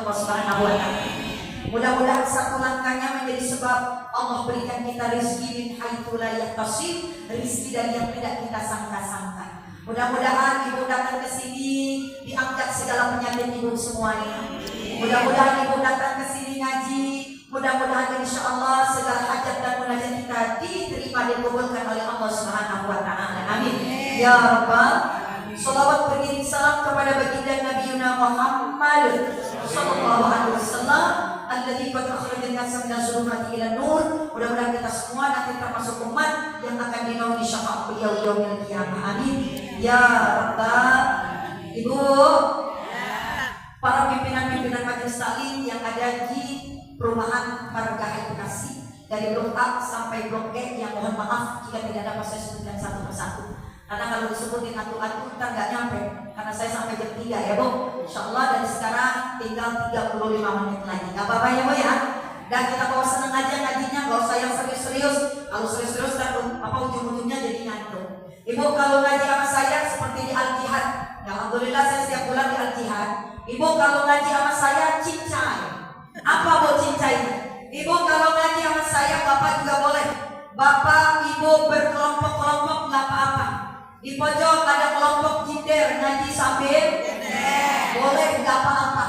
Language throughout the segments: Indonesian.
Allah Subhanahu wa Ta'ala. Mudah-mudahan satu langkahnya menjadi sebab Allah berikan kita rezeki min haitsu la yahtasib, rezeki dari yang tidak kita sangka-sangka. Mudah-mudahan ibu datang ke sini diangkat segala penyakit ibu semuanya. Mudah-mudahan ibu datang ke sini ngaji, mudah-mudahan insya Allah segala hajat dan munajat kita diterima dikabulkan oleh Allah Subhanahu wa Ta'ala. Amin. Ya Rabbal. Salawat beriring salam kepada baginda Nabi Muhammad sallallahu alaihi wasallam alladzi qad akhrajan nasa min az-zulumati ila nur. Mudah-mudahan kita semua nanti termasuk umat yang akan dinaungi syafaat beliau yaumil qiyamah. Amin. Ya Rabbal. Ibu, para pimpinan-pimpinan majelis taklim yang ada di perumahan Marga Edukasi dari blok A sampai blok E, yang mohon maaf jika tidak dapat saya sebutkan satu persatu. Karena kalau disebutin atu-atu kita nggak nyampe, karena saya sampai jam 3 ya Bu. Insyaallah dari sekarang tinggal 35 menit lagi. Gak apa-apa ya Bu ya. Dan kita bawa seneng aja ngajinya, gak usah yang serius-serius. Kalau serius-serius kan ujung-ujungnya jadi ngantuk. Ibu kalau ngaji sama saya seperti di Al-Jihad. Alhamdulillah saya setiap bulan di Al-Jihad. Ibu kalau ngaji sama saya cincai. Apa Bu cincai? Ibu kalau ngaji sama saya Bapak juga boleh. Bapak Ibu berkelompok-kelompok nggak apa-apa. Di pojok ada kelompok jinder ngaji sambil boleh, nggak apa-apa.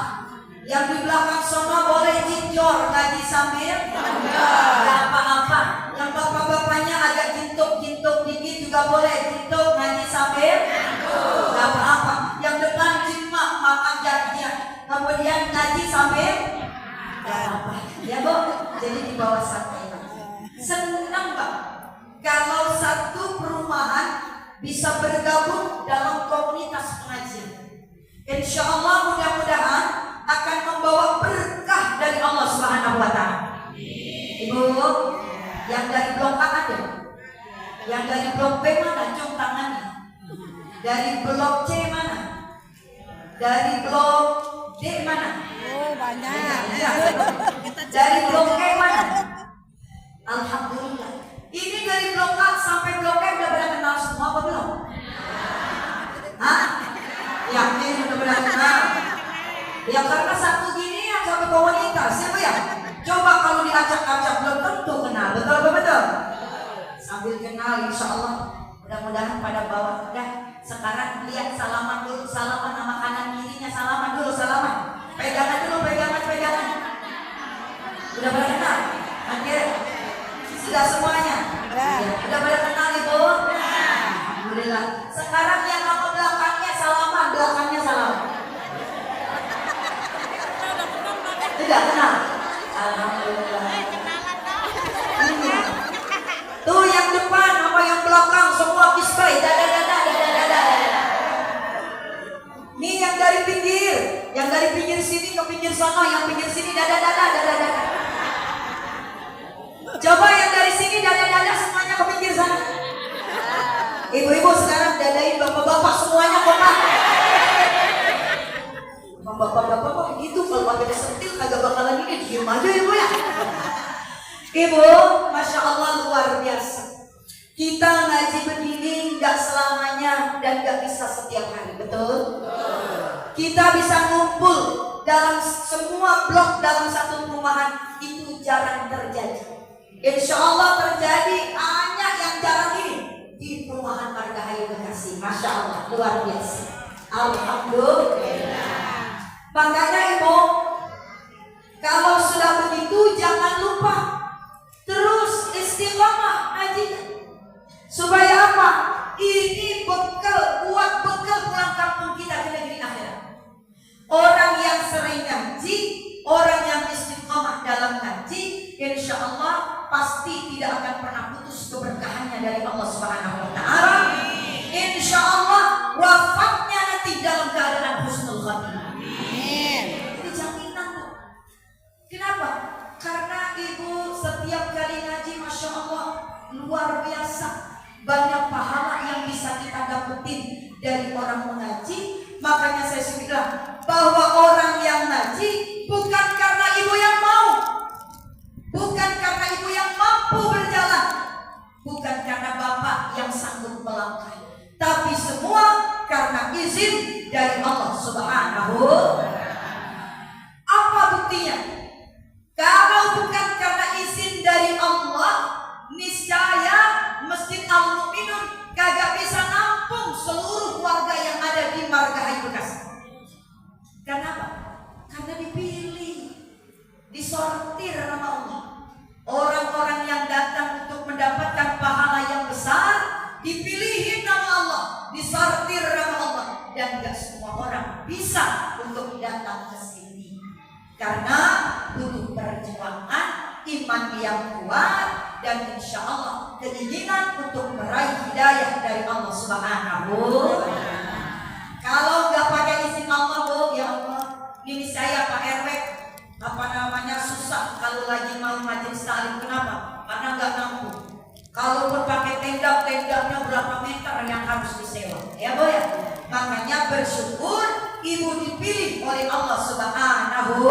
Yang di belakang sono boleh jinjor ngaji sambil nggak apa-apa. Yang bapak-bapaknya agak jintuk-jintuk dikit juga boleh jintuk ngaji sambil nggak apa-apa. Yang depan jimat makan janjian kemudian ngaji sambil nggak apa-apa. Ya Bu, jadi di bawah santai. Senang Pak kalau satu perumahan bisa bergabung dalam komunitas pengajian. Insya Allah mudah-mudahan akan membawa berkah dari Allah Subhanahu wa Ta'ala. Ibu, yang dari blok A ada, yang dari blok B mana? Cung tangannya. Dari blok C mana? Dari blok D mana? Oh banyak. Dari blok E mana? Alhamdulillah. Ini dari blok A sampai blok E udah pada kenal semua apa belum? Hah? Yakin udah pada kenal? Ya karena satu gini yang satu komunitas, siapa ya? Coba kalau diacak-acak belum tentu kenal, betul betul. Sambil kenal, insya Allah mudah-mudahan pada bawah. Udah, sekarang lihat salaman dulu, salaman sama kanan kirinya, salaman dulu, salaman. Pegangan dulu, pegangan. Udah pada kenal? Akhirnya sudah semuanya. Udah pada kenal Ibu? Alhamdulillah. Sekarang yang nama belakangnya salaman, belakangnya salaman. Tidak kenal? Alhamdulillah. Ini. Tuh yang depan sama yang belakang semua kispai, dada. Nih yang dari pinggir sini ke pinggir sana, yang pinggir sini dada. Coba yang dari sini dada semuanya ke pinggir sana. Ibu-ibu sekarang dadain bapak-bapak semuanya kompak. Bapak-bapak kok begitu, kalau pakai disentil kagak bakalan ini, diem aja Ibu ya. Ibu, Masya Allah luar biasa. Kita ngaji begini nggak selamanya dan nggak bisa setiap hari, betul? Kita bisa ngumpul dalam semua blok dalam satu perumahan, itu jarang terjadi. Insya Allah terjadi hanya yang jarang ini di perumahan Margahayu Bekasi. Masya Allah luar biasa. Alhamdulillah. Makanya Ibu, kalau sudah begitu jangan lupa terus istiqomah ngaji. Supaya apa? Ini bekal, buat bekal pulang kampung kita ke negeri akhirat. Orang yang sering ngaji, orang yang istiqomah dalam ngaji, insya Allah pasti tidak akan pernah putus keberkahannya dari Allah Subhanahu wa Ta'ala. Insya Allah wafatnya nanti dalam keadaan husnul khatimah. Itu jaminan kok. Kenapa? Karena Ibu setiap kali ngaji, Masya Allah luar biasa. Banyak pahala yang bisa kita dapetin dari orang mengaji. Makanya saya bilang bahwa orang yang ngaji bukan karena Ibu yang mau, bukan karena Ibu yang mampu berjalan, bukan karena Bapak yang sanggup melangkah, tapi semua karena izin dari Allah Subhanahu wa Ta'ala. Apa Karena butuh perjuangan, iman yang kuat, dan insya Allah keinginan untuk meraih hidayah dari Allah Subhanahu. Kalau nggak pakai izin Allah, Bu, ya Allah, ini saya Pak RW, susah kalau lagi mau majelis taklim. Kenapa? Karena nggak mampu. Kalaupun pakai tendanya berapa meter yang harus disewa, ya Bu ya. Makanya bersyukur ibu dipilih oleh Allah Subhanahu.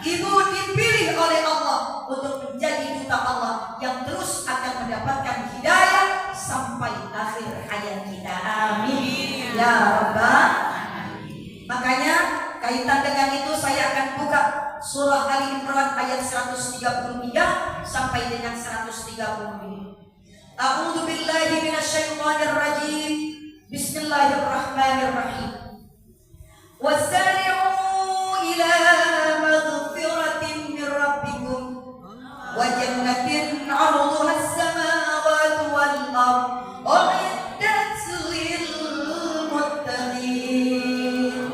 Ibu dipilih oleh Allah untuk menjadi duta Allah yang terus akan mendapatkan hidayah sampai akhir hayat kita. Amin ya Rabbal. Makanya kaitan dengan itu saya akan buka surah Ali Imran ayat 133 sampai dengan 135. A'udzu billahi minasyaitonir rajim. Bismillahirrahmanirrahim. Wasari'u ila maghfiratin min rabbikum wa jannatin 'arduha as-samawati wal ardh u'iddat lil muttaqin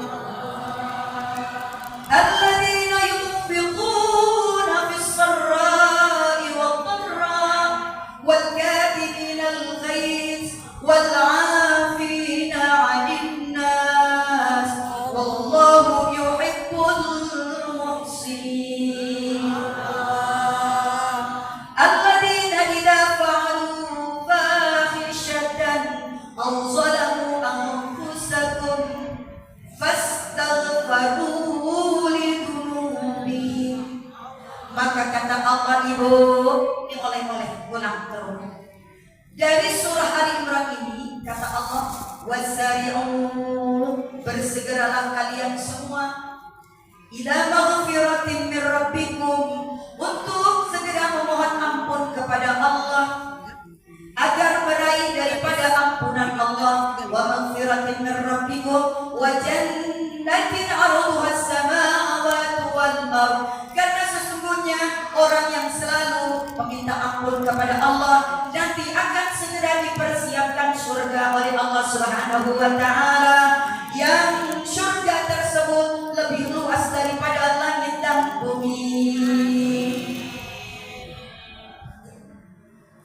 alladzina yunfiquna fis sarra'i wad dharra wal kadhibina al ghaiz wal 'afina 'anil nas wallahu yuhibbul muhsinin alladzina idza fa'alu fahishatan aw zalamu anfusahum fastaghfiru lidunubihim. Maka kata Allah, ibu ini oleh-oleh pulang terus dari surah Ali Imran ini. Kata Allah, wasari'u, bersegeralah kalian semua ila maghfiratin min rabbikum, untuk segera memohon ampun kepada Allah agar meraih daripada ampunan Allah. Wa maghfiratin min rabbikum wa jannatin 'arduha as-samawati wal ardh, karena sesungguhnya orang yang selalu meminta ampun kepada Allah nanti akan segera dipersiapkan surga oleh Allah Subhanahu wa taala, yang surga tersebut lebih luas daripada langit dan bumi.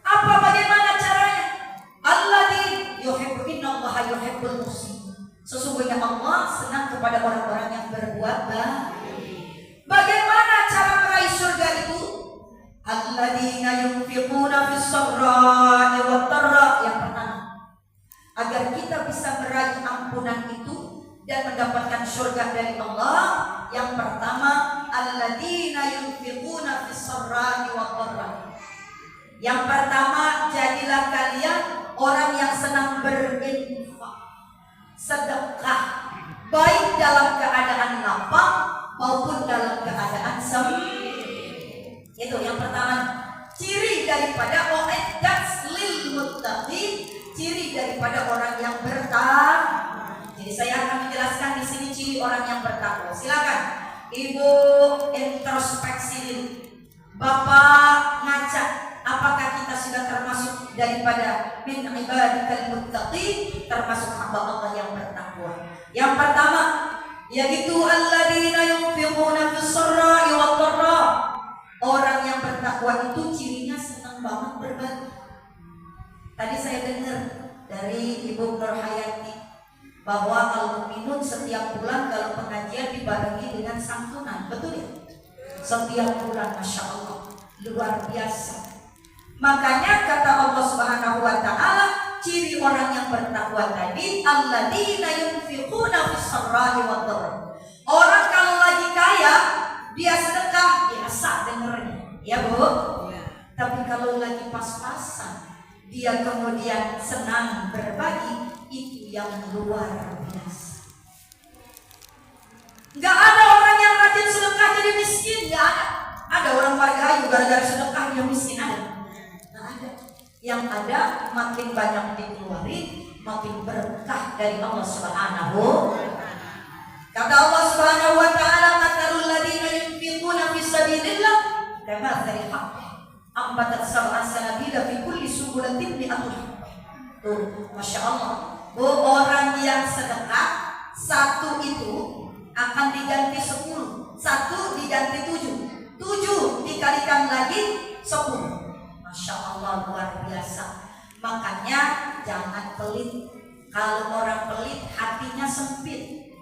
Apa bagaimana caranya? Alladzi yuhibbu, innallaha yuhibbul muhsinin. Sesungguhnya Allah senang kepada orang-orang yang berbuat baik. Bagaimana cara meraih surga itu? Alladzina yunfiquna fis sarra'i wad dharra. Yang pertama, agar kita bisa meraih ampunan itu dan mendapatkan surga dari Allah, yang pertama, alladzina yunfiquna fis sarra'i wad dharra. Yang pertama, jadilah kalian orang yang senang berinfak, sedekah, baik dalam keadaan lapang maupun dalam keadaan sempit. Itu yang pertama. Ciri daripada u'iddat lil muttaqin, ciri daripada orang yang bertakwa. Jadi saya akan menjelaskan di sini ciri orang yang bertakwa. Silakan Ibu introspeksi diri. Bapak ngaca, apakah kita sudah termasuk daripada min ibadikal muttaqin, termasuk hamba Allah yang bertakwa? Yang pertama, yaitu alladzina yunfiquna fis sarra'i wad dharra. Orang yang bertakwa itu cirinya senang banget berbagi. Tadi saya dengar dari Ibu Nur Hayati bahwa Al-Mu'minun setiap bulan kalau pengajian dibarengi dengan santunan, betul ya? Setiap bulan, Masya Allah, luar biasa. Makanya kata Allah Subhanahu wa taala, ciri orang yang bertakwa tadi, alladzina yunfiquna fis sarra'i wad dharra. Orang kalau lagi kaya, dia sedekah, biasa dengernya, ya Bu? Ya. Tapi kalau lagi pas-pasan, dia kemudian senang berbagi, itu yang luar biasa. Gak ada orang yang rajin sedekah jadi miskin, gak ada. Ada orang margahayu gara-gara sedekah dia miskin, ada? Gak ada. Yang ada makin banyak dikeluarin, makin berkah dari Allah Subhanahu. Kata Allah Subhanahu wa taala, matalul ladzina yunfiquna fi sabilillah kamathali habbah ambatat sab'a sanabila fi kulli sunbulatin mi'atun habbah. Tuh, Masya Allah. Orang yang sedekah satu itu akan diganti 10 1 diganti 7, 7 dikalikan lagi 10. Masya Allah, luar biasa. Makanya jangan pelit. Kalau orang pelit hatinya sempit.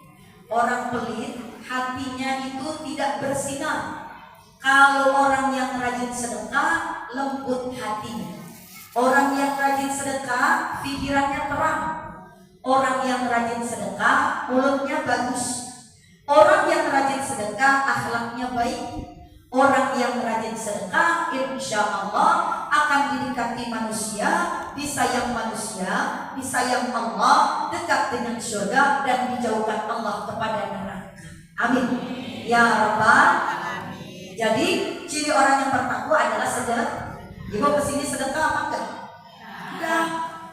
Orang pelit hatinya itu tidak bersinar. Kalau orang yang rajin sedekah lembut hatinya. Orang yang rajin sedekah pikirannya terang. Orang yang rajin sedekah mulutnya bagus. Orang yang rajin sedekah akhlaknya baik. Orang yang rajin sedekah insya Allah akan didekati manusia, disayang manusia, disayang Allah, dekat dengan surga dan dijauhkan Allah kepada neraka. Amin. Ya Rabbal Alamin. Jadi ciri orang yang bertakwa adalah sedekah. Ibu kesini sedekah apa enggak? Enggak.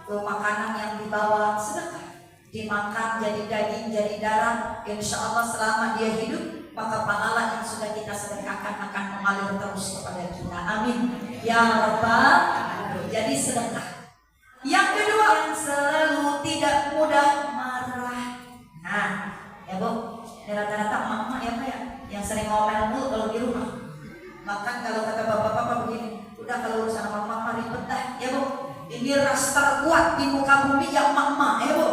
Tuh makanan yang dibawa sedekah, dimakan jadi daging jadi darah, insya Allah selama dia hidup maka pahala yang sudah kita sedekahkan akan mengalir terus kepada kita. Amin. Ya Rabbal Alamin. Jadi sedekah. Yang kedua, yang selalu tidak mudah marah. Nah, ya Bu, rata-rata mama ya Pak ya, yang sering ngomel mulu kalau di rumah. Bahkan kalau kata bapak-bapak begini, udah kalau urusan sama mama ribet dah, ya Bu. Ini ras terkuat di muka bumi yang mama, ya Bu.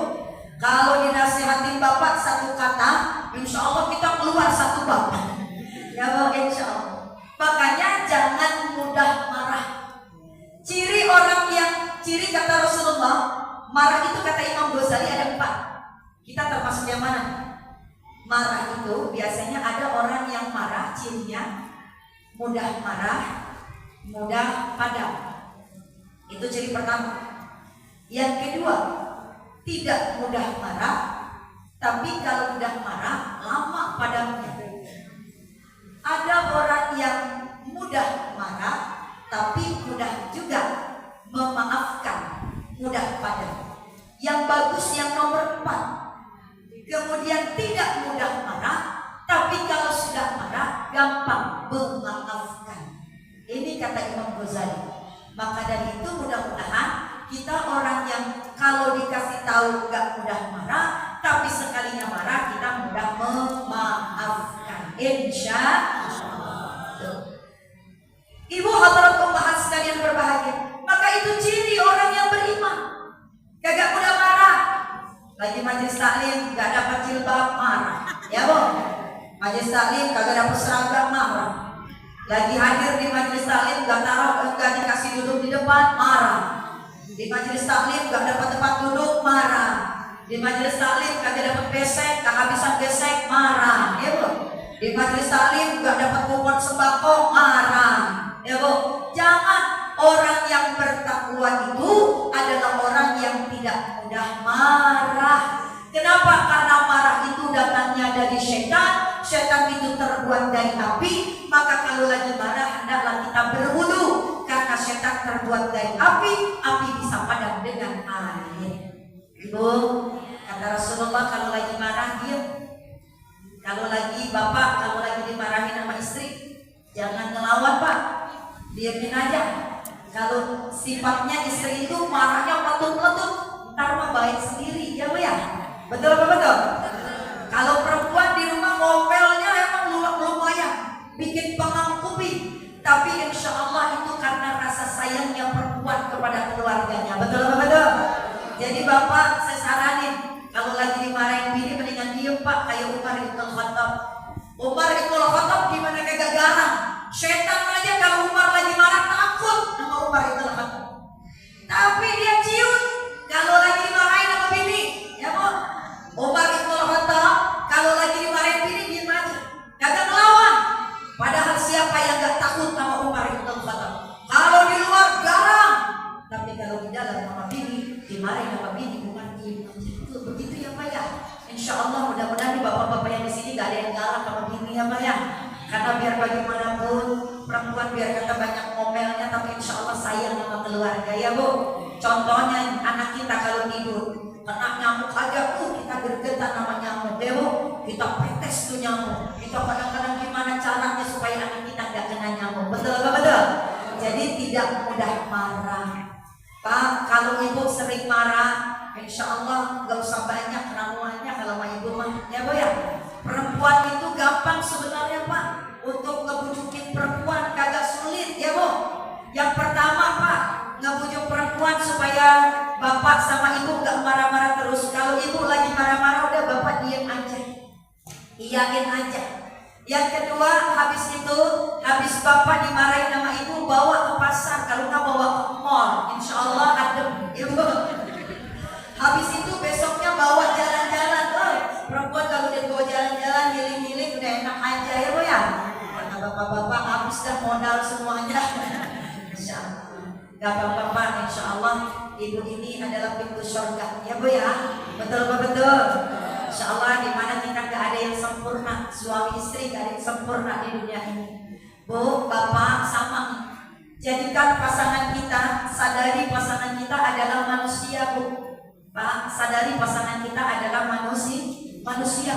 Kalau dinasihatin bapak satu kata, insya Allah kita keluar satu bapak. Ya Bu, insya Allah. Makanya jangan mudah marah. Ciri kata Rasulullah, marah itu kata Imam Ghazali ada 4. Kita termasuk yang mana? Marah itu biasanya ada orang yang marah cirinya mudah marah, mudah padam. Itu ciri pertama. Yang kedua, tidak mudah marah, tapi kalau mudah marah lama padamnya. Ada orang yang mudah marah tapi mudah juga memaafkan, mudah padam. Yang bagus yang nomor 4. Kemudian tidak mudah marah, tapi kalau sudah marah gampang memaafkan. Ini kata Imam Ghazali. Maka dari itu mudah-mudahan kita orang yang kalau dikasih tahu gak mudah marah, tapi sekalinya marah kita mudah memaafkan. Insya Allah. Ibu hadirat ummahat sekalian berbahagia. Maka itu ciri orang yang beriman. Kagak mudah marah. Lagi majelis taklim gak dapat jilbab marah. Ya Bu. Majelis taklim kagak dapat seragam marah. Lagi hadir di majelis taklim gak dikasih duduk di depan marah. Di majelis taklim gak dapat tempat duduk marah. Di majelis taklim kagak dapat besek, kehabisan besek marah. Ya Bu. Di majelis taklim gak dapat kupon sembako marah. Ya Bu. Jangan. Orang yang bertakwa itu adalah orang yang tidak mudah marah. Kenapa? Karena marah itu datangnya dari setan. Setan itu terbuat dari api. Maka kalau lagi marah hendaklah kita berwudu. Karena setan terbuat dari api. Api bisa padam dengan air. Ibu, kata Rasulullah kalau lagi marah diam. Kalau lagi bapak, kalau lagi dimarahin sama istri, jangan ngelawan Pak, diamin aja. Kalau sifatnya istri itu marahnya meletup-letup, ntar mah baik sendiri, ya Bu ya? Betul apa betul? Kalau perempuan di rumah ngomelnya emang lumayan, bikin pengang kuping. Tapi insya Allah itu karena rasa sayangnya perempuan kepada keluarganya. Betul apa betul? Jadi bapak saya saranin, kalau lagi dimarahin bini mendingan diem Pak, kayak Umar Ibn Khattab. Umar Ibn Khattab gimana kagak garang? Setan aja kalau Umar lagi marah takut sama Umar Ibn Khattab. Tapi dia ciut kalau lagi dimarahin sama bini, ya Bu. Umar Ibn Khattab kalau lagi dimarahin bini diem aja, kagak ngelawan. Padahal siapa yang gak takut sama Umar Ibn Khattab? Kalau di luar garang, tapi kalau di dalam sama bini dimarahin sama bini bukan diem aja. Itu begitu ya Pak ya. Insya Allah mudah-mudahan bapak-bapak yang di sini gak ada yang galak sama bini ya Pak ya. Karena biar bagaimanapun perempuan biar kata banyak ngomelnya, tapi insya Allah sayang sama keluarga ya Bu. Contohnya anak kita kalau tidur kena nyamuk aja, kita gergetan sama nyamuk ya Bu. Kita petes tuh nyamuk. Kita kadang-kadang gimana caranya supaya anak kita gak kena nyamuk. Betul apa betul? Jadi tidak mudah marah Pak. Kalau ibu sering marah, insya Allah gak usah banyak ramuannya kalau sama ibu mah ya Bu ya. Perempuan itu gampang sebenarnya bapak sama ibu gak marah-marah terus. Kalau ibu lagi marah-marah udah bapak diam aja, iyain aja. Yang kedua, habis bapak dimarahin sama ibu, bawa ke pasar, kalau nggak bawa ke mall, insya Allah adem ibu. Habis itu besoknya bawa jalan-jalan. Perempuan kalau udah bawa jalan-jalan, healing-healing udah enak aja ya bu ya. Karena bapak-bapak habis dah modal semuanya. Insya Allah. Gak apa-apa, insya Allah ibu ini adalah pintu surga ya bu ya. Betul betul. Insya Allah dimana kita gak ada yang sempurna, suami istri gak ada yang sempurna di dunia ini. Bu, bapak sama. Jadikan pasangan kita, sadari pasangan kita adalah manusia bu. Pak, sadari pasangan kita adalah manusia.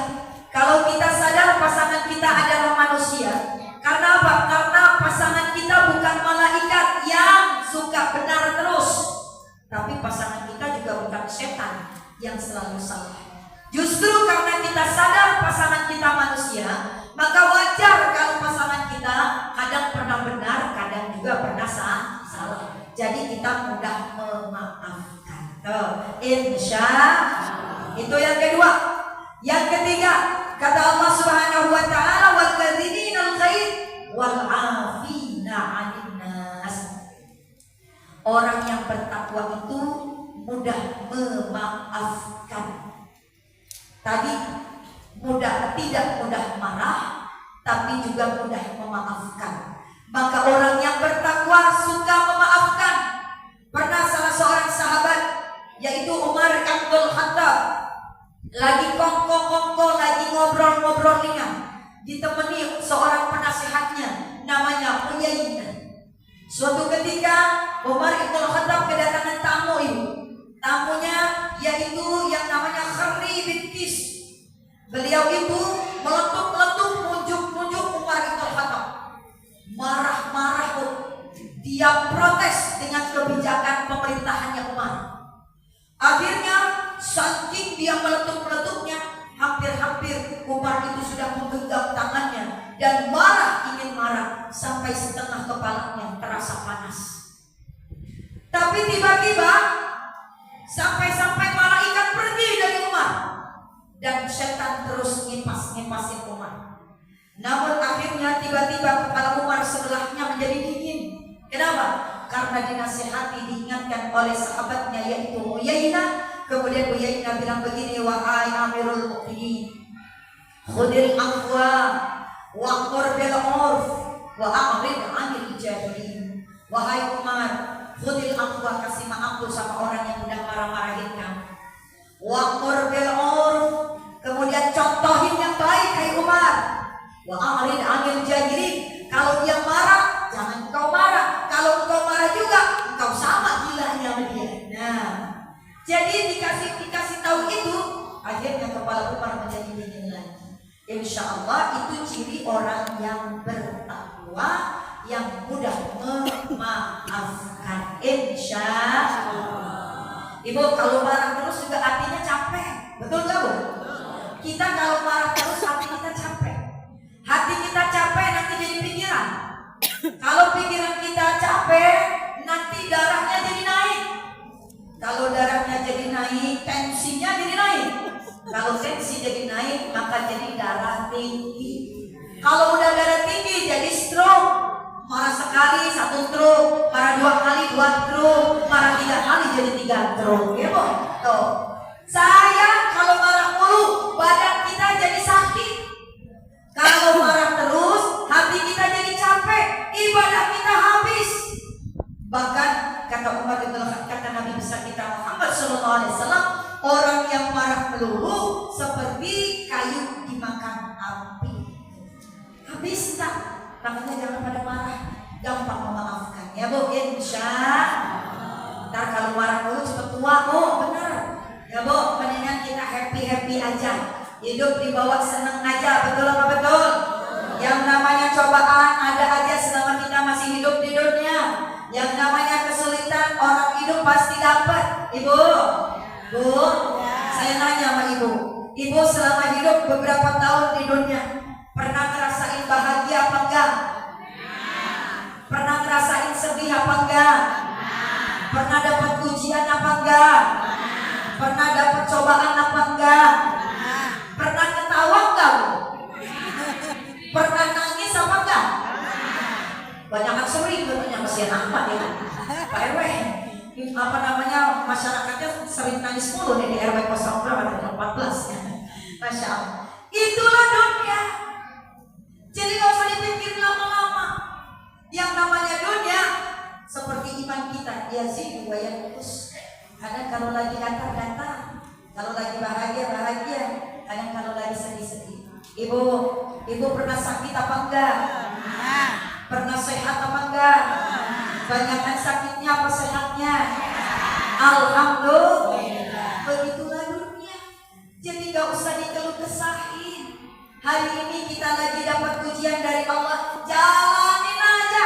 Kalau kita sadar pasangan kita adalah manusia, karena apa? Karena pasangan kita bukan malaikat yang suka benar terus, tapi pasangan kita juga bukan setan yang selalu salah. Justru karena kita sadar pasangan kita manusia, maka wajar kalau pasangan kita kadang pernah benar, kadang juga pernah salah. Jadi kita mudah memaafkan. Insya Allah. Itu yang kedua. Yang ketiga, kata Allah Subhanahu wa taala, wal kadziminal ghaidz wal 'afina 'anil nas. Orang yang bertakwa itu mudah memaafkan. Tadi tidak mudah marah, tapi juga mudah memaafkan. Maka orang yang bertakwa suka memaafkan. Pernah salah seorang sahabat, yaitu Umar bin Khattab, lagi kongko, lagi ngobrol-ngobrol ringan, ditemani seorang penasihatnya namanya Uyainah. Suatu ketika Umar bin Khattab kedatangan tamu ibu. Tamunya yaitu yang namanya Kharri bin Qis. Beliau itu meletup-letup munjuk Umar bin Khattab. Marah-marah bu. Dia protes dengan kebijakan pemerintahannya Umar. Akhirnya saking dia meletup-meletupnya, hampir-hampir Umar itu sudah menggenggam tangannya dan ingin marah sampai setengah kepalanya terasa panas. Tapi tiba-tiba sampai malaikat pergi dari Umar dan setan terus ngipasin Umar. Namun akhirnya tiba-tiba kepala Umar sebelahnya menjadi dingin. Kenapa? Karena dinasihati, diingatkan oleh sahabatnya yaitu Uyainah. Kemudian Uyainah bilang begini, wahai Amirul Mukminin, khudil afwa wa'mur bil 'urf wa a'rid 'anil jahilin. Wahai Umar, khudil afwa, kasih maaf sama orang yang udah marah-marahin kamu. Wa'mur bil 'urf, kemudian contohin yang baik hai Umar. Wa a'rid 'anil jahilin, kalau dia marah jangan engkau marah. Kalau engkau marah juga, engkau sama gilanya sama dia. Nah, jadi dikasih tahu itu, akhirnya kepala Umar menjadi dingin lagi. Insya Allah itu ciri orang yang bertakwa, yang mudah memaafkan. Insya Allah. Ibu, kalau marah terus juga hatinya capek. Betul gak bu? Kita kalau marah terus hati kita capek. Hati kita capek nanti jadi pikiran. Kalau pikiran kita capek, nanti darahnya jadi naik. Kalau darahnya jadi naik, tensinya jadi naik. Kalau tensi jadi naik, maka jadi darah tinggi. Kalau udah darah tinggi, jadi stroke. Marah sekali 1 stroke, marah 2 kali 2 stroke, marah 3 kali jadi 3 stroke. Ya bu? Tuh. Saya kalau marah mulu, badan kita jadi sakit. Kalau marah terus, hati kita jadi capek, ibadah kita habis. Bahkan kata Umar bin Khattab, kata Nabi besar kita Muhammad SAW, orang yang marah melulu seperti kayu dimakan api. Habis tak? Makanya jangan pada marah, gampang memaafkan. Ya bu, insya Allah. Ntar kalau marah melulu cepet tua bu, bener. Ya bu, mendingan kita happy aja. Hidup dibawa seneng aja, betul apa betul? Yang namanya cobaan ada aja selama kita masih hidup di dunia. Yang namanya kesulitan orang hidup pasti dapat. Ibu, bu, saya nanya sama ibu selama hidup beberapa tahun di dunia, pernah ngerasain bahagia apa enggak? Pernah ngerasain sedih apa enggak? Pernah dapat ujian apa enggak? Pernah dapat cobaan apa enggak? Pernah ketawa enggak? Pernah nangis apa enggak? Banyak kan sering katanya kasihan amat ya. Pak RW, apa namanya, masyarakatnya sering nangis mulu nih di RW 0 berapa? 14 ya. Masya Allah. Itulah dunia. Jadi gak usah dipikir lama-lama. Yang namanya dunia seperti iman kita, yazid wa yanqus. Kadang kalau lagi datar-datar, kalau lagi bahagia, kadang kalau lagi sedih-sedih. Ibu pernah sakit apa enggak? Pernah sehat apa enggak? Banyakan sakitnya apa sehatnya? Alhamdulillah. Begitulah dunia. Jadi gak usah dikeluh kesahin. Hari ini kita lagi dapat ujian dari Allah, jalanin aja,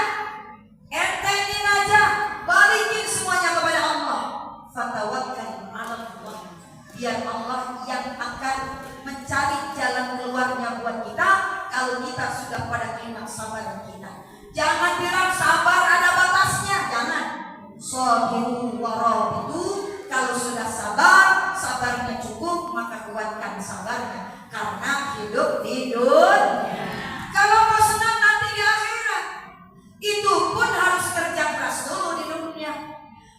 entengin aja, balikin semuanya kepada Allah. Fatawakkal 'ala Allah. Biar Allah yang akan mencari jalan keluarnya buat kita. Kalau kita sudah pada klimaks sabar kita, jangan bilang sabar ada batasnya, jangan. Sabiru warabitu. Kalau sudah sabar, sabarnya cukup, maka kuatkan sabarnya. Karena hidup di dunia. Kalau mau senang nanti di akhirat, itu pun harus kerja keras dulu di dunia.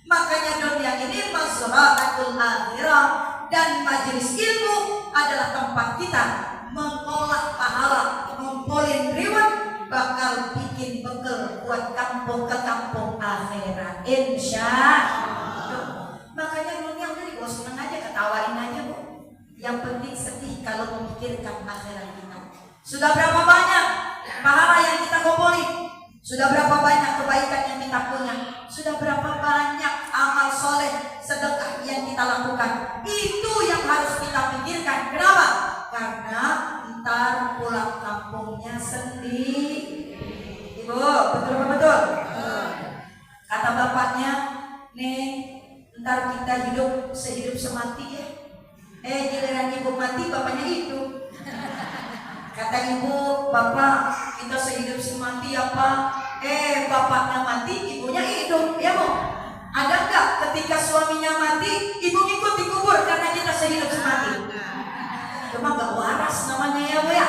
Makanya dunia ini mazra'atul akhirah, dan majelis ilmu adalah tempat kita mengolah pahala, mempolin reward, bakal bikin bekal buat kampung ke kampung akhirat, insya Allah. Makanya dunia udah dibawa senang aja, ketawain aja bu. Yang penting sedih kalau memikirkan akhirat kita. Sudah berapa banyak pahala yang kita kumpulin? Sudah berapa banyak kebaikan yang kita punya? Sudah berapa banyak amal soleh, sedekah yang kita lakukan? Itu yang harus kita pikirkan. Kenapa? Karena ntar pulang kampungnya sendiri. Ibu, betul apa betul? Kata bapaknya, nih ntar kita hidup sehidup semati ya. Giliran ibu mati, bapaknya hidup. Kata ibu, bapak kita sehidup semati apa? Bapaknya mati, ibunya hidup, ya bu? Ada nggak ketika suaminya mati, ibu ikut dikubur karena kita sehidup semati? Cuma nggak waras namanya ya bu ya.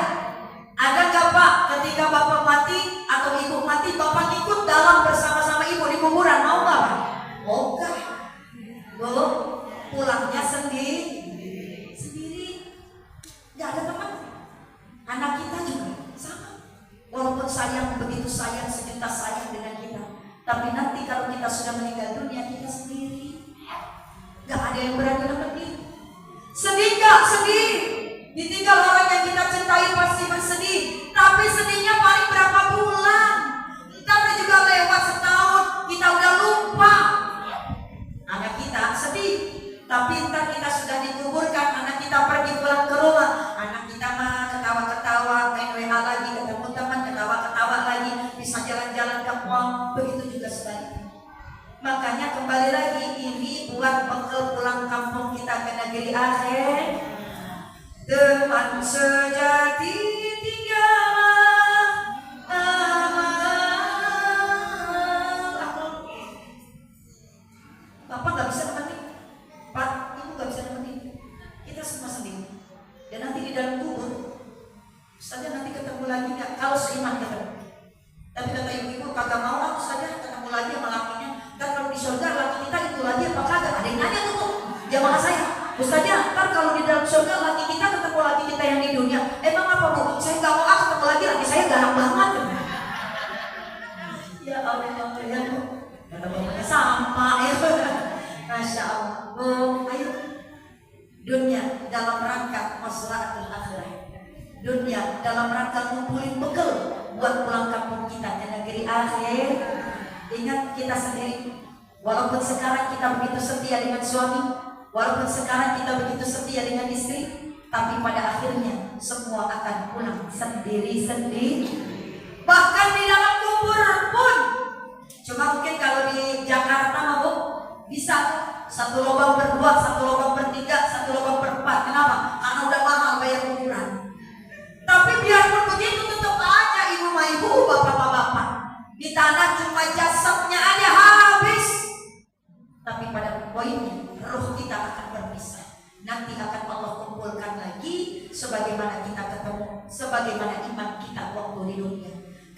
Ada nggak pak ketika bapak mati atau ibu mati, bapak ikut dalam bersama-sama ibu di kuburan? Mau nggak pak? Mau nggak? Bu, pulangnya sendiri. Gak ada teman. Anak kita juga sama. Walaupun sayang, begitu sayang, sejuta sayang dengan kita, tapi nanti kalau kita sudah meninggal dunia, kita sendiri. Gak ada yang berani nemenin. Sedih gak? Sedih. Ditinggal orang yang kita cintai pasti bersedih. Tapi sedihnya paling berapa bulan? Ntar juga lewat setahun, kita udah lupa. Anak kita sedih, tapi ntar kita sudah dikuburkan, anak kita pergi pulang ke rumah, anak kita mah ketawa-ketawa, main WA lagi, ketemu teman, ketawa-ketawa lagi, bisa jalan-jalan ke mall, begitu juga sebaliknya. Makanya kembali lagi, ini buat bekal pulang kampung kita ke negeri akhir. Teman sejati tinggallah amal. Bapak gak bisa nemenin, Pak, ibu gak bisa nemenin. Kita semua sendiri. Dan nanti di dalam kubur, saja nanti ketemu lagi gak? Kalau seiman ketemu. Tapi kata ibu-ibu, kagak mau aku saja ketemu lagi sama lakinya. Dan kalau di surga laki kita itu lagi apa kagak? Ada yang nanya tuh jamaah saya, Ustazah, ntar kalau di dalam surga laki kita ketemu laki kita yang di dunia, emang apa bu? Saya gak mau ketemu lagi, laki saya galak banget. Ya Allah, ya bu. Kata bapaknya sama ya. Masya Allah. Bu, ayo. Dunia dalam rangka maslahatul akhirah. Dunia dalam rangka ngumpulin bekal buat pulang kampung kita ke negeri akhir. Ingat kita sendiri, walaupun sekarang kita begitu setia dengan suami, walaupun sekarang kita begitu setia dengan istri, tapi pada akhirnya semua akan pulang sendiri-sendiri. Bahkan di dalam kubur pun, cuma mungkin kalau di Jakarta mah bu, bisa satu lubang berdua, satu lubang bertiga, satu lubang berempat. Kenapa? Karena udah mahal bayar kuburan. Tapi biarpun begitu tetap aja ibu, bapak-bapak, di tanah cuma jasadnya aja habis. Tapi pada poinnya, roh kita akan berpisah.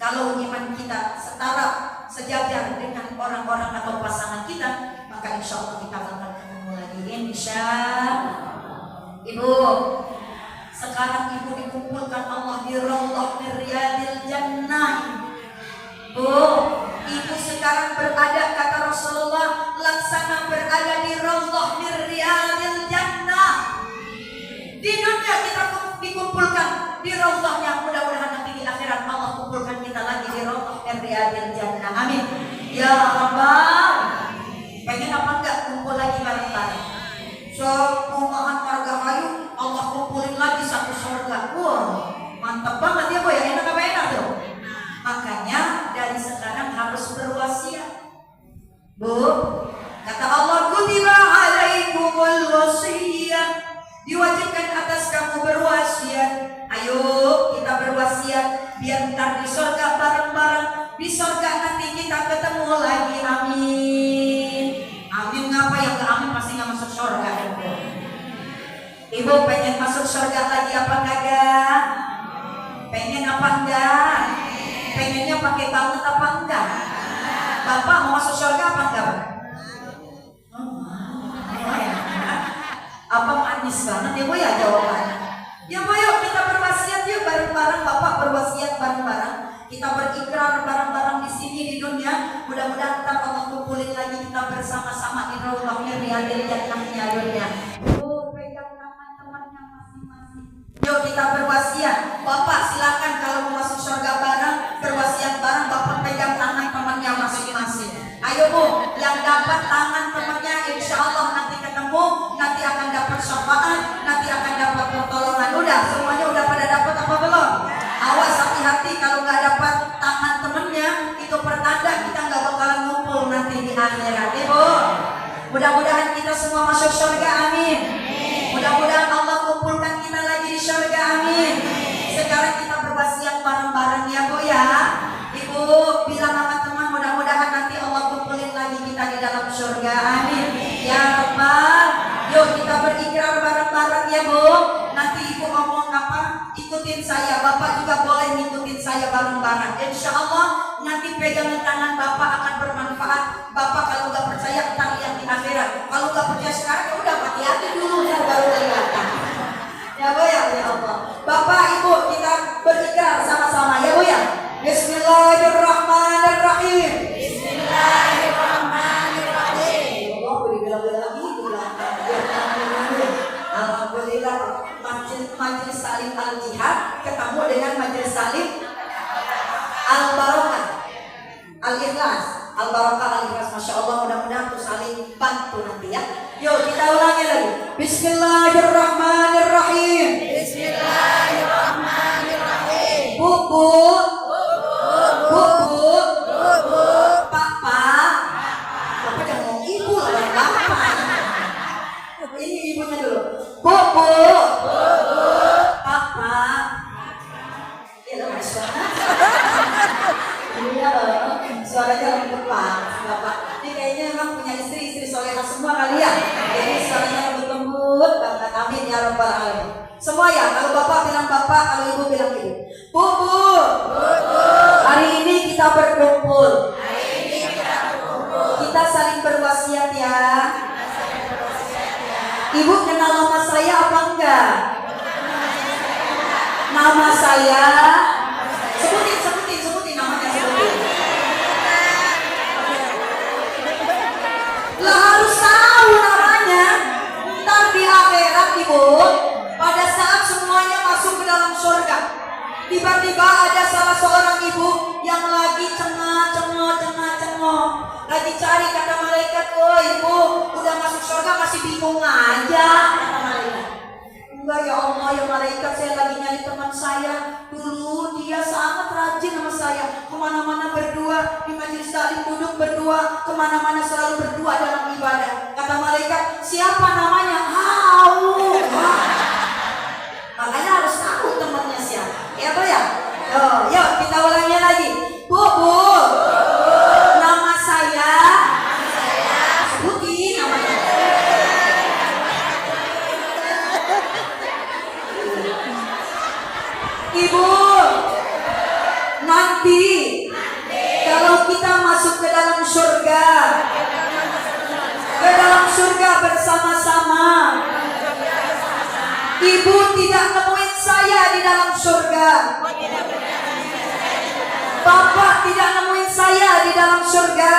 Kalau iman kita setara, sejajar dengan orang-orang atau pasangan kita, maka insya Allah kita akan ketemu lagi. Insya Ibu, sekarang ibu dikumpulkan Allah di Raudhah min Riyadil Jannah. Bu, ibu sekarang berada, kata Rasulullah, laksana berada di Raudhah min Riyadil Jannah. Di dunia kita dikumpulkan di Raudhahnya, mudah-mudahan nanti di akhirat Allah kumpulkan kita lagi di Raudhah min Riyadil Jannah. Amin. Ya Rabbal. Pengen apa enggak kumpul lagi bareng-bareng? Perumahan Margahayu Allah kumpulin lagi satu surga. Wah, mantap banget ya Bu ya. Enak apa enak tuh? Makanya dari sekarang harus berwasiat. Bu, kata Allah, kutiba alaikumul wasiyah, diwajibkan atas kamu berwasiat. Ayo kita berwasiat biar ntar di surga bareng-bareng. Di surga nanti kita ketemu lagi. Amin. Amin. Ngapa yang gak amin pasti gak masuk surga. Ibu pengen masuk surga lagi apa enggak? Pengen apa enggak? Pengennya pakai banget apa enggak? Bapak mau masuk surga apa enggak? Apa manis banget ya Bu ya jawabannya? Ya Bu, yuk kita berwasiat yuk bareng-bareng. Bapak berwasiat bareng-bareng. Kita berikrar bareng-bareng di sini di dunia. Mudah-mudahan kita Allah kumpulin lagi kita bersama-sama di Raudhah min Riyadil Jannah dunia. Bu, pegang tangan temannya masing-masing. Yuk kita berwasiat. Bapak silakan kalau mau masuk surga bareng, berwasiat bareng. Bapak pegang tangan temannya masing-masing. Ayo Bu, yang dapat tangan temannya insya Allah nanti ketemu, nanti akan dapat syafaat, nanti akan dapat pertolongan. Udah, semuanya udah pada dapat apa belum? Awas hati-hati kalau nggak dapat tangan temennya, itu pertanda kita nggak bakalan ngumpul nanti di akhirat. Ibu, mudah-mudahan kita semua masuk surga, amin. Mudah-mudahan Allah kumpulkan kita lagi di surga, amin. Sekarang kita berwasiat bareng-bareng ya Bu ya. Ibu bilang sama teman, mudah-mudahan nanti Allah kumpulin lagi kita di dalam surga, amin. Ya Rabbal. Yuk kita berikrar bareng-bareng ya Bu. Nanti ibu ngomong apa, ikutin saya. Bapak juga boleh ngikutin saya bareng-bareng. Insya Allah nanti pegangan tangan Bapak akan bermanfaat. Bapak kalau nggak percaya ntar lihat di akhirat. Kalau nggak percaya sekarang ya udah hati-hati dulu ya baru kelihatan. Ya Bu ya, ya Allah. Bapak Ibu kita berikrar sama-sama ya Bu ya. Bismillahirrahmanirrahim. Bismillahirrahmanirrahim. Allah beri-beri lagi. Alhamdulillah majelis salim al-jihad ketemu dengan majelis salim al-barakah al-ikhlas. Al-barakah al-ikhlas, Masya Allah, mudah-mudahan untuk saling bantu nanti ya. Yuk kita ulangi lagi. Bismillahirrahmanirrahim. Bismillahirrahmanirrahim. Bu, Papa jangan ngomong ibu lah, Bapak. Ini ibunya dulu. Bu, Papa. Ya lah suara. Iya loh, suaranya lembut banget Bapak. Ini kayaknya memang punya istri solehah semua kali ya. Jadi suaranya lembut banget. Amin ya Rabbal alamin. Semua ya, kalau Bapak bilang Bapak, kalau Ibu bilang Ibu. Bu, hari ini kita berkumpul. Kita saling berwasiat ya. Ibu kenal nama saya apa enggak? Nama saya. Sebutin namanya, sebutin. Lah harus tahu namanya. Ntar di akhirat Ibu, pada saat semuanya masuk ke dalam surga, tiba-tiba ada salah seorang ibu yang lagi cengah, lagi cari, kata malaikat, oh ibu udah masuk surga masih bingung aja, kata malaikat. Enggak ya Allah ya malaikat, saya lagi nyari teman saya. Dulu dia sangat rajin sama saya, kemana-mana berdua, di majelis taklim duduk berdua, kemana-mana selalu berdua dalam ibadah. Kata malaikat, siapa namanya? Makanya harus tahu temannya siapa. Ya Bu ya? Yuk kita ulangi lagi. Bu, nama saya. Sebutin namanya. Ibu, nanti bersama-sama. Ibu tidak nemuin saya di dalam surga. Bapak tidak nemuin saya di dalam surga.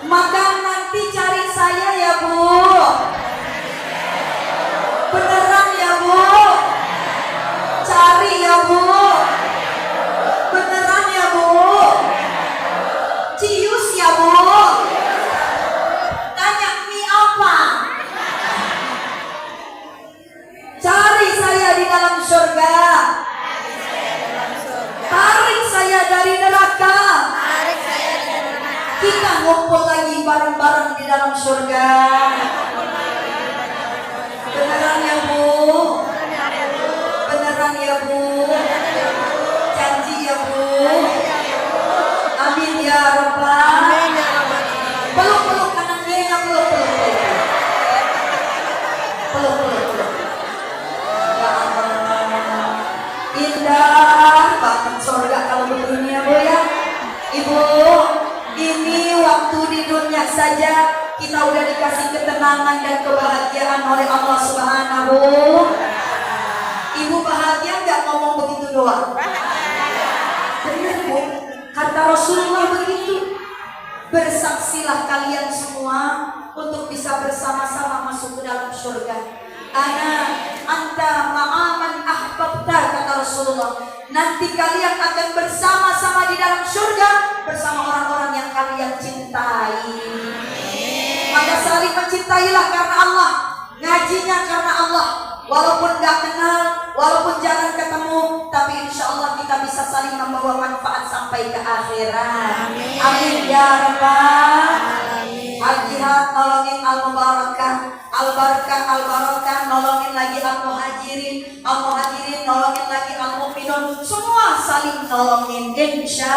Maka nanti cari saya ya Bu. Beneran ya Bu. Cari ya Bu. Beneran ya Bu. Cius ya Bu. Tanya mie apa? Cari saya di dalam surga. Tarik saya dari neraka. Kita ngumpul lagi bareng-bareng di dalam surga. Beneran ya Bu. Beneran ya Bu. Janji ya Bu. Amin ya Rabbal. Peluk-peluk anaknya yang peluk-peluk. Peluk-peluk. Ya Allah. Indah banget surga kalau begini ya Bu ya. Ibu, ini waktu di dunia saja kita udah dikasih ketenangan dan kebahagiaan oleh Allah Subhanahu. Ibu bahagia nggak ngomong begitu doang? Benar Bu, kata Rasulullah begitu. Bersaksilah kalian semua untuk bisa bersama-sama masuk ke dalam surga. Ana anta ma'aman ahbabta, kata Rasulullah. Nanti kalian akan bersama-sama di dalam surga bersama orang-orang yang kalian cintai. Maka saling mencintailah karena Allah, ngajinya karena Allah. Walaupun gak kenal, walaupun jarang ketemu, tapi insya Allah kita bisa saling membawa manfaat sampai ke akhirat. Amin ya Rabbal. Al-Jihad nolongin Al-Mubarakah, Al-Barakah, Al-Barakah nolongin lagi Al-Muhajirin, Al-Muhajirin nolongin lagi Al-Mu'minun. Semua saling nolongin insya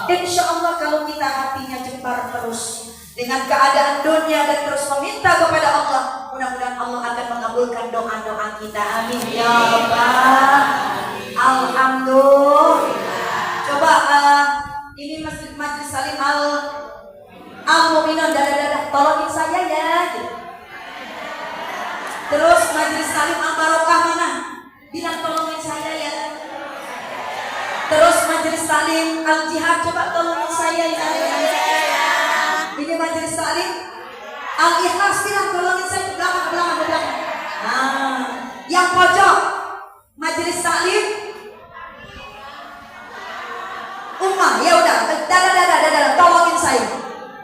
Allah. Kalau kita hatinya jembar terus dengan keadaan dunia dan terus meminta kepada Allah, mudah-mudahan Allah akan mengabulkan doa-doa kita. Amin ya Rabbal. Alhamdulillah. Coba ini Majelis Salim Al-Mu'minun, dadah-dadah, tolongin saya ya. Terus Majelis Salim Al-Barakah mana? Bilang tolongin saya ya. Terus Majelis Salim Al-Jihad, coba tolongin saya ya. Ini Majelis Salim Al-Ikhlas, bilang tolongin saya. Belakang. Nah, yang pojok Majelis Salim Ummah, ya udah, dadah, tolongin saya.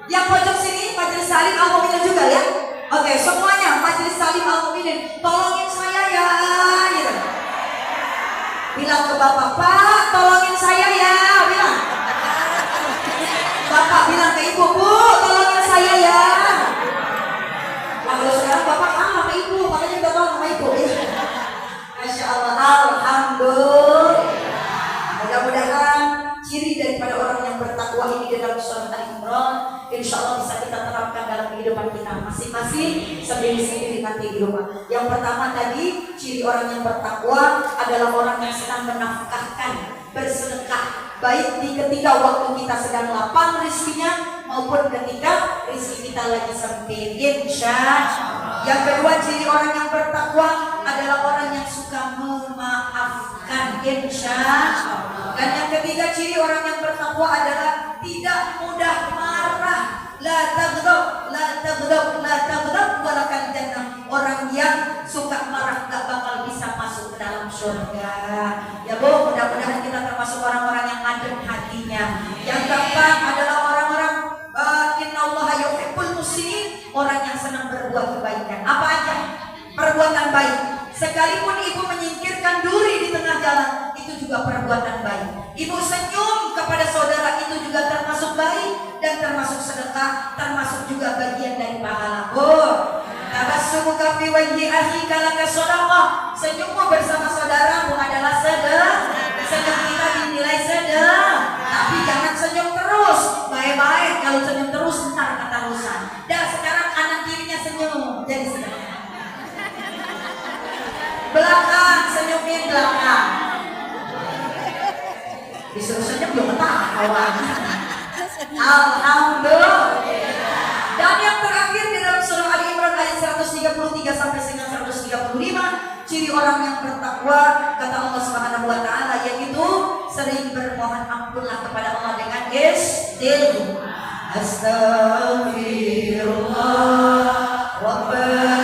Yang pojok sini Majelis Salim Al-Mu'minin juga ya. Oke, semuanya Majelis Salim Al-Mu'minin, tolongin saya ya, gitu. Bilang ke bapak, Pak, tolongin saya ya, bilang. Bapak bilang ke ibu, Bu, tolongin saya ya. Nah, kalau sekarang bapak sama ibu, makanya juga tolong sama ibu ya. Masya Allah, alhamdulillah. Mudah-mudahan ciri daripada orang yang bertakwa ini di dalam surat Al-Imran, insya Allah bisa kita terapkan dalam kehidupan kita masing-masing, sendiri-sendiri nanti di rumah. Yang pertama tadi, ciri orang yang bertakwa adalah orang yang sedang menafkahkan, bersedekah, baik di ketika waktu kita sedang lapang rizkinya maupun ketika rizki kita lagi sempit. Insya Allah. Yang kedua, ciri orang yang bertakwa adalah orang yang suka memaafkan. Insya Allah. Dan yang ketiga, ciri orang yang bertakwa adalah tidak mudah marah. La taghdab walakan jannah. Orang yang suka marah gak bakal bisa masuk ke dalam surga. Ya Bu, mudah-mudahan kita termasuk orang-orang yang adem hatinya. Yang keempat adalah orang-orang innallaha yuhibbul muslimin, orang yang senang berbuat kebaikan. Apa aja perbuatan baik. Sekalipun ibu menyingkirkan duri di tengah jalan, itu juga perbuatan baik. Ibu senyum kepada saudara, itu juga termasuk baik dan termasuk sedekah, termasuk juga bagian dari pahala. Tabassumuka fi wajhi akhika laka shadaqah. Senyummu bersama saudaramu adalah sedekah. Senyum kita dinilai sedekah. Tapi jangan senyum terus. Baik-baik, kalau senyum terus ntar kata rusak. Dan sekarang kanan kirinya senyum, jadi sedekah. Belakang, senyumin belakang. Disuruh senyum belum ketawa. Alhamdulillah. terakhir di dalam surah Ali Imran ayat 133 sampai dengan 135, ciri orang yang bertakwa kata Allah Subhanahu wa taala yaitu sering bermohon ampunlah kepada Allah dengan istighfar. Astaghfirullah Rabbana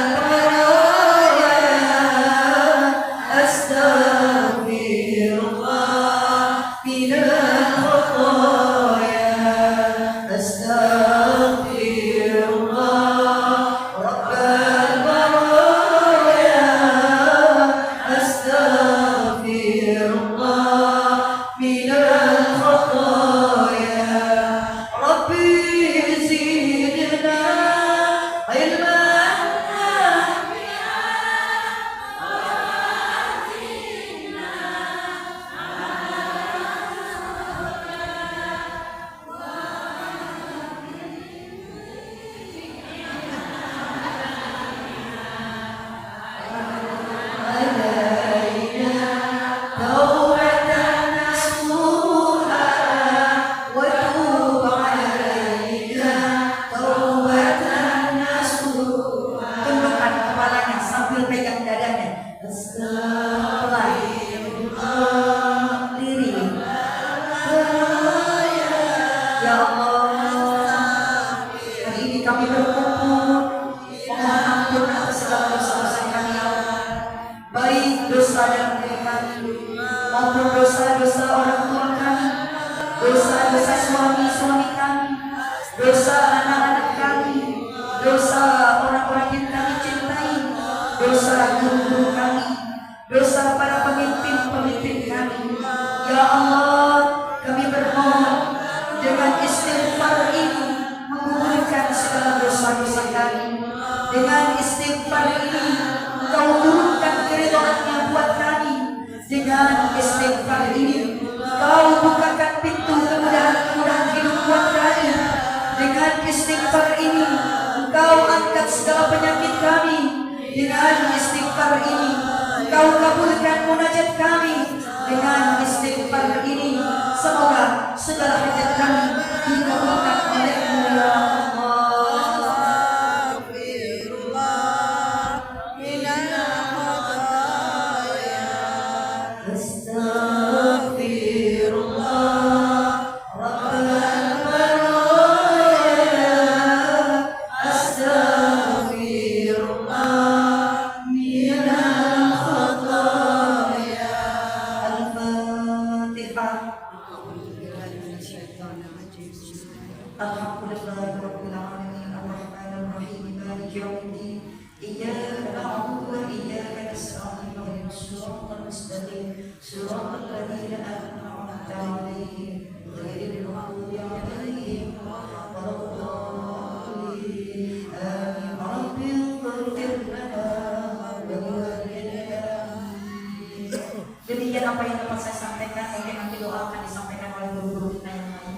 apa yang dapat saya sampaikan, mungkin nanti doa akan disampaikan oleh guru-guru kita yang lain.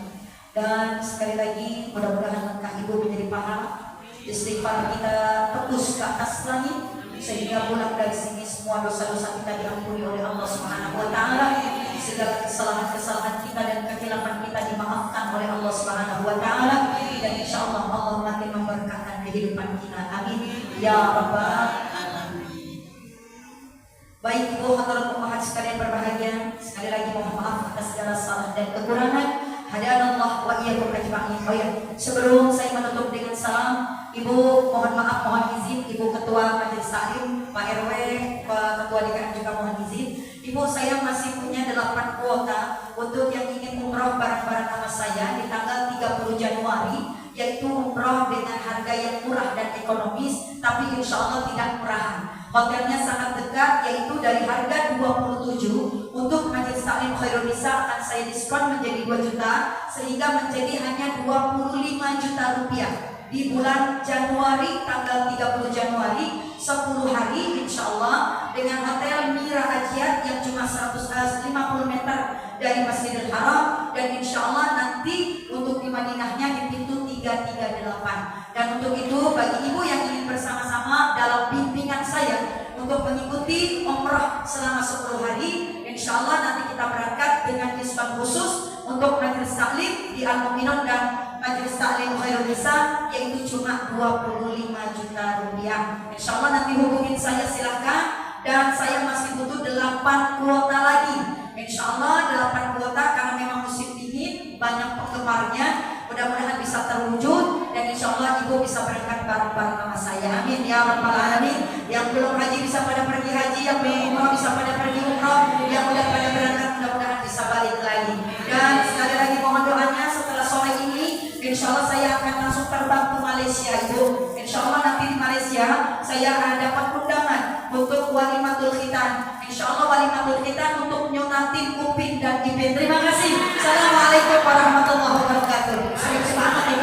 Dan sekali lagi mudah-mudahan langkah ibu menjadi paham, istighfar kita tembus ke atas langit sehingga pulang dari sini semua dosa-dosa kita diampuni oleh Allah Subhanahu wa taala, segala kesalahan-kesalahan kita dan kekhilafan kita dimaafkan oleh Allah Subhanahu wa taala, dan insyaallah Allah makin memberkahkan kehidupan kita. Amin ya rabbal. Baik ibu hadirin ummahat sekalian berbahagia, sekali lagi mohon maaf atas segala salah dan kekurangan. Hadanallah wa iyyakum ajma'in. Oh ya, sebelum saya menutup dengan salam, ibu mohon maaf, mohon izin ibu ketua majelis taklim, Pak RW, Pak ketua DKM juga mohon izin. Ibu, saya masih punya 8 kuota untuk yang ingin umroh bareng-bareng sama saya di tanggal 30 Januari, yaitu umroh dengan harga yang murah dan ekonomis, tapi insya Allah tidak murahan. Hotelnya sangat dekat, yaitu dari harga 27 untuk majelis taklim Khairun Nisa akan saya diskon menjadi 2 juta sehingga menjadi hanya 25 juta rupiah di bulan Januari, tanggal 30 Januari, 10 hari insya Allah, dengan hotel Mira Ajiat yang cuma 150 meter dari Masjidil Haram, dan insya Allah nanti untuk di Madinahnya di pintu 338. Dan untuk itu bagi ibu yang ingin bersama-sama dalam bimbingan saya untuk mengikuti umrah selama 10 hari, insya Allah nanti kita berangkat dengan diskon khusus untuk majelis taklim di Al Mu'minun dan majelis taklim Khairul Nisa, yaitu cuma 25 juta rupiah. Insya Allah nanti hubungin saya silahkan. Dan saya masih butuh 8 kuota lagi. Insya Allah 8 kuota karena memang musim dingin, banyak penggemarnya. Mudah-mudahan bisa terwujud dan insya Allah ibu bisa berangkat bareng-bareng sama saya. Amin ya rabbal alamin. Yang belum haji bisa pada pergi haji, yang belum umrah bisa pada pergi umrah, yang udah pada berangkat mudah-mudahan bisa balik lagi. Dan sekali lagi mohon doanya setelah sore ini, insya Allah saya akan langsung terbang ke Malaysia ibu. Insya Allah nanti di Malaysia saya akan dapat undangan untuk walimatul khitan. Insya Allah walimatul khitan untuk nyunatin Upin dan Ipin. Terima kasih. Assalamualaikum warahmatullahi wabarakatuh. Semangat.